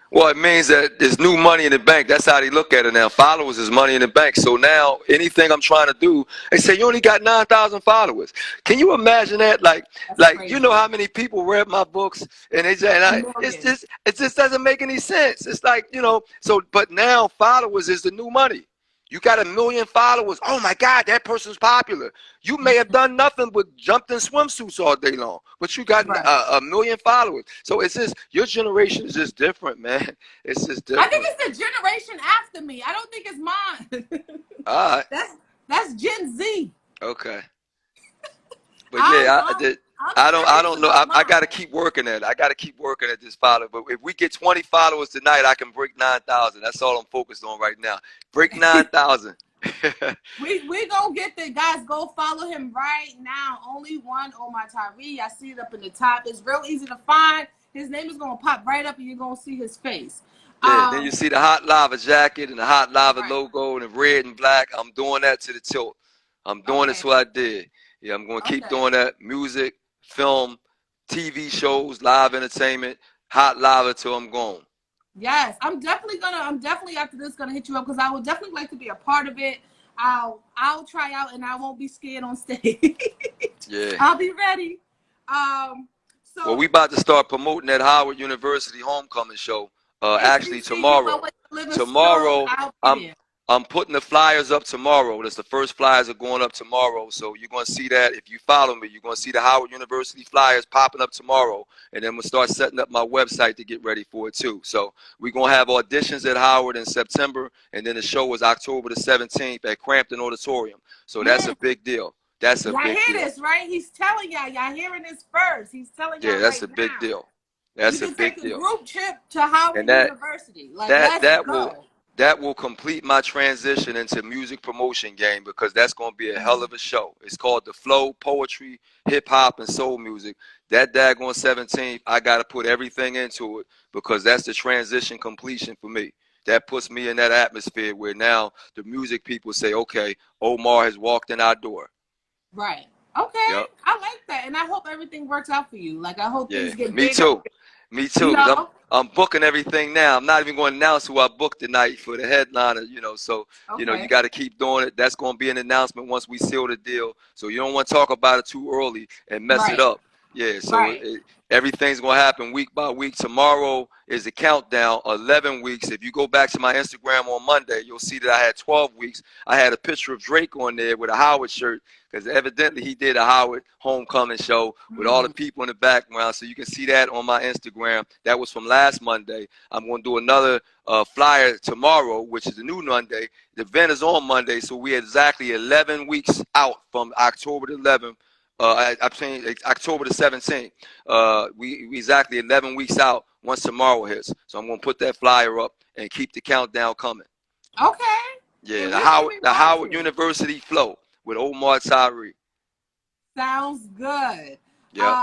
Well, it means that there's new money in the bank. That's how they look at it now. Followers is money in the bank. So now anything I'm trying to do, they say you only got 9,000 followers. Can you imagine that? Like you know how many people read my books, and they say it just doesn't make any sense. It's like, you know, so but now followers is the new money. You got 1 million followers. Oh my God, that person's popular. You may have done nothing but jumped in swimsuits all day long, but you got 1 million followers. So it's just, your generation is just different, man. It's just different. I think it's the generation after me. I don't think it's mine. All right. That's Gen Z. Okay. But yeah, I don't know. I got to keep working at it. I got to keep working at this follower. But if we get 20 followers tonight, I can break 9,000. That's all I'm focused on right now. Break 9,000. we gonna get the guys. Go follow him right now. Only one Omar Tyree. I see it up in the top. It's real easy to find. His name is gonna pop right up, and you're gonna see his face. Yeah, then you see the Hot Lava jacket and the Hot Lava logo and the red and black. I'm doing that to the tilt. I'm doing it, so I did. Yeah, I'm going to keep doing that. Music, film, TV shows, live entertainment, Hot Lava till I'm gone. Yes, I'm definitely after this gonna hit you up because I would definitely like to be a part of it. I'll try out and I won't be scared on stage. Yeah. I'll be ready. Well, we about to start promoting that Howard University homecoming show. Actually tomorrow. Tomorrow, I'm putting the flyers up tomorrow. That's the first flyers are going up tomorrow. So you're going to see that. If you follow me, you're going to see the Howard University flyers popping up tomorrow. And then we'll start setting up my website to get ready for it too. So we're going to have auditions at Howard in September. And then the show is October the 17th at Crampton Auditorium. So that's a big deal. That's a big deal. Y'all hear this, right? He's telling y'all. Y'all hearing this first. He's telling y'all. Yeah, that's a big deal. That's a big deal. Group trip to Howard University. Like, that will complete my transition into music promotion game because that's going to be a hell of a show. It's called The Flow, Poetry, Hip Hop, and Soul Music. That daggone 17th, I got to put everything into it because that's the transition completion for me. That puts me in that atmosphere where now the music people say, okay, Omar has walked in our door. Right. Okay, Yep. I like that, and I hope everything works out for you. Like I hope Yeah. things get Me bigger. too. Me You too. Cause know. I'm booking everything now. I'm not even going to announce who I booked tonight for the headliner. So you Okay. got to keep doing it. That's going to be an announcement once we seal the deal. So you don't want to talk about it too early and mess it Right. up. Yeah. So Right. everything's going to happen week by week. Tomorrow is the countdown. 11 weeks. If you go back to my Instagram on Monday, you'll see that I had 12 weeks. I had a picture of Drake on there with a Howard shirt, because evidently he did a Howard homecoming show with all the people in the background. So you can see that on my Instagram. That was from last Monday. I'm going to do another flyer tomorrow, which is a new Monday. The event is on Monday, so we're exactly 11 weeks out from October the 11th. I'm saying October the 17th. We exactly 11 weeks out once tomorrow hits. So I'm going to put that flyer up and keep the countdown coming. Okay. Yeah, And where can we The watch Howard it? University Flow with Omar Tyree. Sounds good. Yep.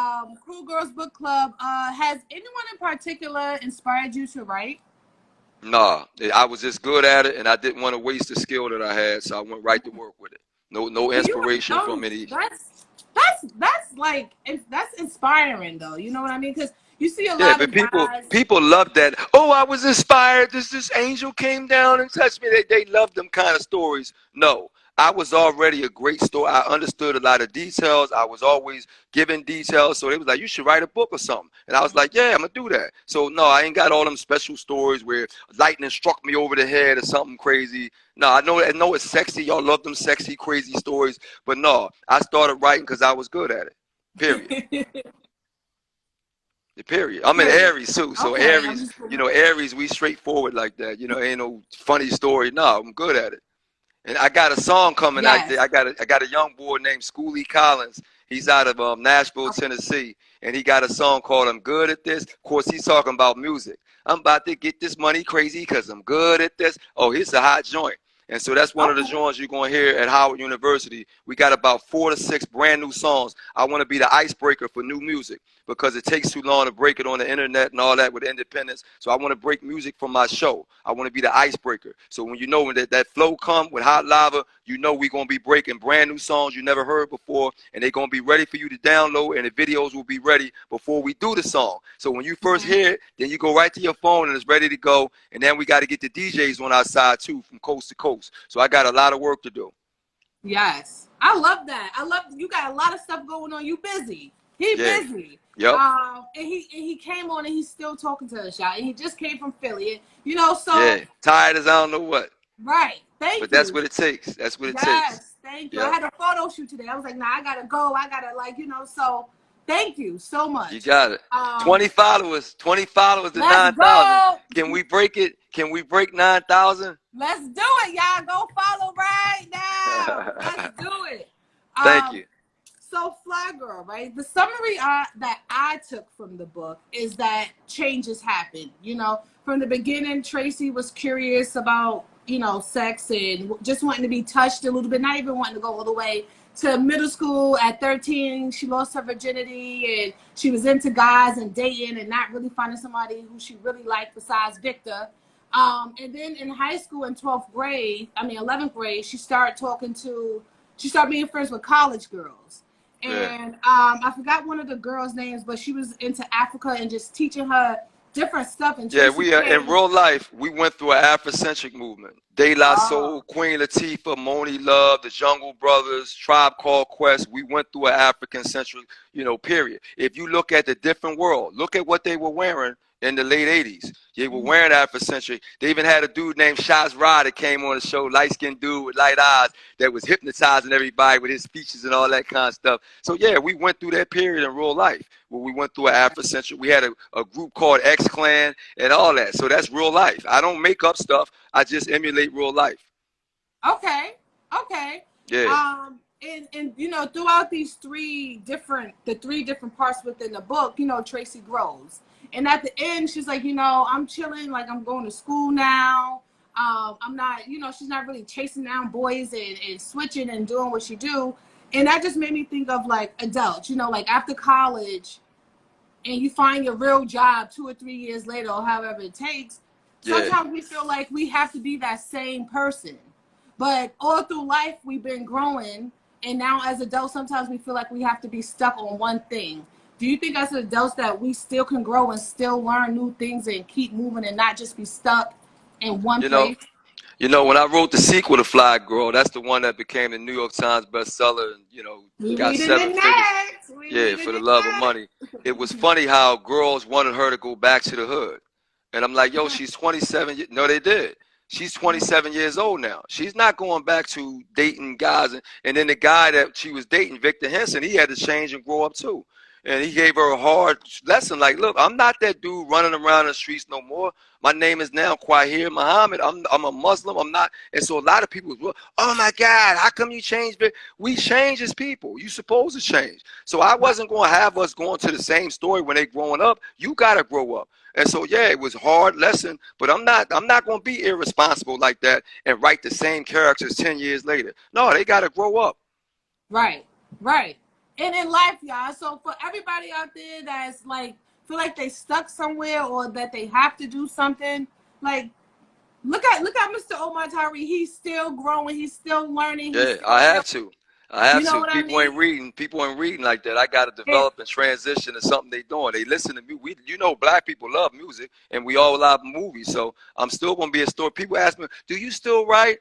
Cool Girls Book Club. Has anyone in particular inspired you to write? Nah, I was just good at it, and I didn't want to waste the skill that I had, so I went right to work with it. No Can you inspiration from no, any. that's like that's inspiring though. You know what I mean? Because you see a Yeah, lot but of guys. people love that. Oh, I was inspired. This angel came down and touched me. They love them kind of stories. No, I was already a great story. I understood a lot of details. I was always giving details. So they was like, you should write a book or something. And I was like, yeah, I'm gonna do that. So no, I ain't got all them special stories where lightning struck me over the head or something crazy. No, I know it's sexy. Y'all love them sexy, crazy stories. But no, I started writing because I was good at it. Period. The period. I'm in Period. Aries too, so Okay, I'm Aries, just. Aries, we straightforward like that. Ain't no funny story. No, I'm good at it. And I got a song coming out there. Yes. I got a young boy named Schoolie Collins. He's out of Nashville, Tennessee, and he got a song called "I'm Good at This." Of course, he's talking about music. I'm about to get this money crazy because I'm good at this. Oh, he's a hot joint. And so that's one of the Okay. joints you're going to hear at Howard University. We got about 4 to 6 brand new songs. I want to be the icebreaker for new music because it takes too long to break it on the internet and all that with independence. So I want to break music from my show. I want to be the icebreaker. So when when that flow come with Hot Lava, we're going to be breaking brand new songs you never heard before, and they're going to be ready for you to download, and the videos will be ready before we do the song. So when you first hear it, then you go right to your phone and it's ready to go. And then we got to get the DJs on our side too, from coast to coast. So I got a lot of work to do. Yes. I love that. I love you got a lot of stuff going on. You busy. He Yeah. busy. Yep. And he came on and he's still talking to us, y'all. And he just came from Philly. Yeah. So Tired as I don't know what. right. Thank But that's you. what it takes. That's what it takes. Yes, thank you. I Yep. had a photo shoot today. I was like, nah, I gotta go. I gotta so thank you so You much. got it. 20 followers. 20 followers to Let's 9,000. go. Can we break it? Can we break 9,000? Let's do it, y'all. Go follow right now. Let's do it. Thank you. So Flyy Girl, right? The summary that I took from the book is that changes happen. From the beginning, Tracy was curious about, sex and just wanting to be touched a little bit, not even wanting to go all the way to middle school. At 13, she lost her virginity and she was into guys and dating and not really finding somebody who she really liked besides Victor. And then in high school in 11th grade, she started being friends with college girls. Yeah. And I forgot one of the girls' names, but she was into Africa and just teaching her different stuff. And Yeah, Tracy we are in real life. We went through an Afrocentric movement. De La Oh, Soul, Queen Latifah, Moni Love, the Jungle Brothers, Tribe Called Quest. We went through an African-centric, period. If you look at the different world, look at what they were wearing in the late 80s. They were wearing Afrocentric. They even had a dude named Shaz Ra that came on the show, light-skinned dude with light eyes that was hypnotizing everybody with his speeches and all that kind of stuff. So, yeah, we went through that period in real life where we went through an Afrocentric. We had a group called X-Clan and all that. So that's real life. I don't make up stuff. I just emulate real life. okay. Yeah. And throughout the three different parts within the book, Tracy grows. And at the end, she's like, I'm chilling, like I'm going to school now. I'm not, she's not really chasing down boys and switching and doing what she do. And that just made me think of like adults, like after college and you find your real job 2 or 3 years later or however it takes. Yeah. Sometimes we feel like we have to be that same person. But all through life, we've been growing. And now as adults, sometimes we feel like we have to be stuck on one thing. Do you think as adults that we still can grow and still learn new things and keep moving and not just be stuck in one You know, place? when I wrote the sequel to Flyy Girl, that's the one that became the New York Times bestseller and, We got reading 7 it figures. next. We Yeah, reading for the it love of next. money. It was funny how girls wanted her to go back to the hood. And I'm like, yo, she's 27. No, they did. She's 27 years old now. She's not going back to dating guys. And then the guy that she was dating, Victor Henson, he had to change and grow up too. And he gave her a hard lesson. Like, look, I'm not that dude running around the streets no more. My name is now Quahir Muhammad. I'm a Muslim. I'm not. And so a lot of people, oh my God, how come you changed? We change as people. You supposed to change. So I wasn't going to have us going to the same story when they growing up. You got to grow up. And so, yeah, it was a hard lesson, but I'm not going to be irresponsible like that and write the same characters 10 years later. No, they got to grow up. Right, right. And in life, y'all. So for everybody out there that's like, feel like they stuck somewhere or that they have to do something, like, look at Mr. Omar Tyree. He's still growing. He's still learning. He's Yeah, still, I have to. you know what I People ain't mean? reading. People ain't reading like that. I got to develop and transition to something they doing. They listen to me. Black people love music, and we all love movies. So I'm still gonna be a story. People ask me, "Do you still write?"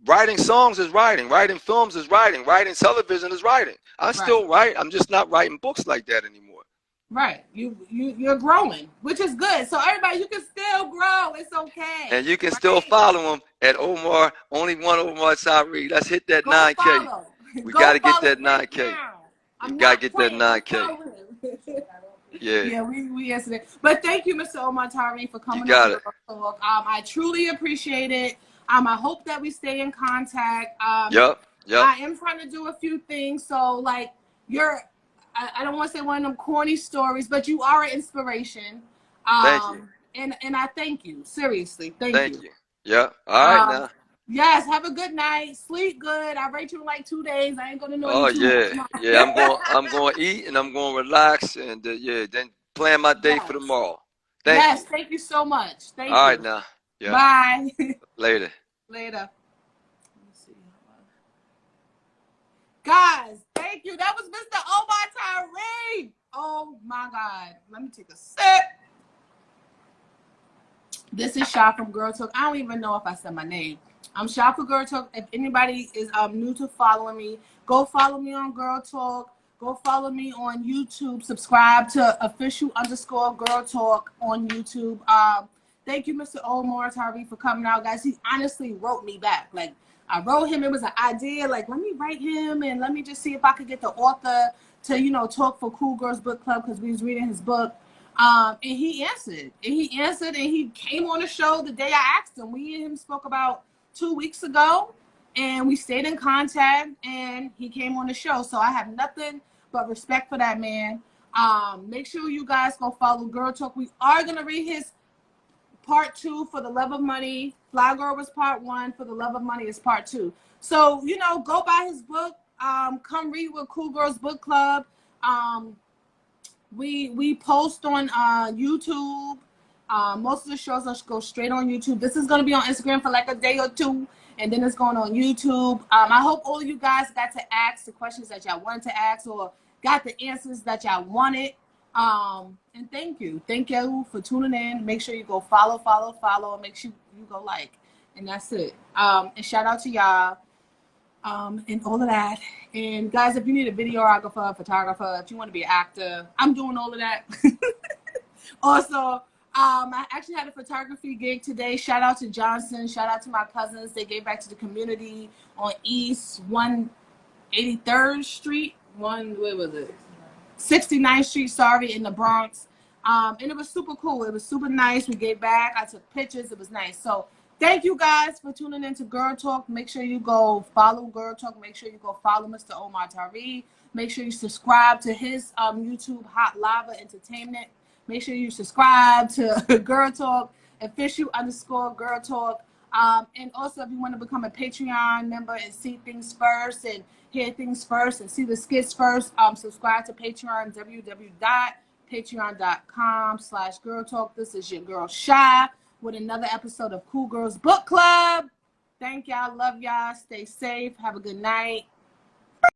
Writing songs is writing. Writing films is writing. Writing television is writing. I still write. I'm just not writing books like that anymore. Right. You're growing, which is good. So everybody, you can still grow. It's okay. And you can still follow him at Omar, only one Omar Tyree. Let's hit that 9K. Follow. We got to get that right 9K. now. You got to get that 9K. Yeah, we answered it. But thank you, Mr. Omar Tyree, for coming on Gurrltalk. I truly appreciate it. I hope that we stay in contact. Yep. I am trying to do a few things. So, like, I don't want to say one of them corny stories, but you are an inspiration. Thank you. And I thank you. Seriously, thank you. Yeah. All right now. Yes, have a good night. Sleep good. I'll rate you in like 2 days. I ain't gonna know you too much. Yeah. I'm going to eat and I'm going to relax and then plan my day for tomorrow. Thank you so much. Thank you. All right now. Yeah. Bye. Later. Later. Guys, thank you. That was Mr. Omar Tyree. Oh my God. Let me take a sip. This is Sha from Gurrltalk. I don't even know if I said my name. I'm Sha for Gurrltalk. If anybody is new to following me, go follow me on Gurrltalk. Go follow me on YouTube. Subscribe to official_Gurrltalk on YouTube. Thank you, Mr. Omar Tyree, for coming out, guys. He honestly wrote me back. Like, I wrote him. It was an idea. Like, let me write him and let me just see if I could get the author to, talk for Cool Girls Book Club because we was reading his book. And he answered. And he came on the show the day I asked him. We and him spoke about 2 weeks ago, and we stayed in contact, and he came on the show. So I have nothing but respect for that man. Make sure you guys go follow Gurrltalk. We are going to read his part 2 for the love of money. Flyy Girl was part 1. For the love of money is part 2. So, go buy his book. Come read with Cool Girls Book Club. We post on YouTube. Most of the shows go straight on YouTube. This is going to be on Instagram for like a day or two, and then it's going on YouTube. I hope all of you guys got to ask the questions that y'all wanted to ask or got the answers that y'all wanted. And thank you for tuning in. Make sure you go follow, and make sure you go like, and that's it. And shout out to y'all, and all of that. And guys, if you need a videographer, photographer, if you want to be an actor, I'm doing all of that. Also, I actually had a photography gig today. Shout out to Johnson. Shout out to my cousins. They gave back to the community on East 183rd Street. Where was it? 69th Street, sorry, in the Bronx. And it was super cool. It was super nice. We gave back. I took pictures. It was nice. So thank you guys for tuning into Gurrltalk. Make sure you go follow Gurrltalk. Make sure you go follow Mr. Omar Tyree. Make sure you subscribe to his YouTube, Hot Lava Entertainment. Make sure you subscribe to Gurrltalk, official_Gurrltalk. And also, if you want to become a Patreon member and see things first and hear things first and see the skits first, subscribe to Patreon, www.patreon.com/Gurrltalk. This is your girl Shy with another episode of Cool Girls Book Club. Thank y'all. Love y'all. Stay safe. Have a good night.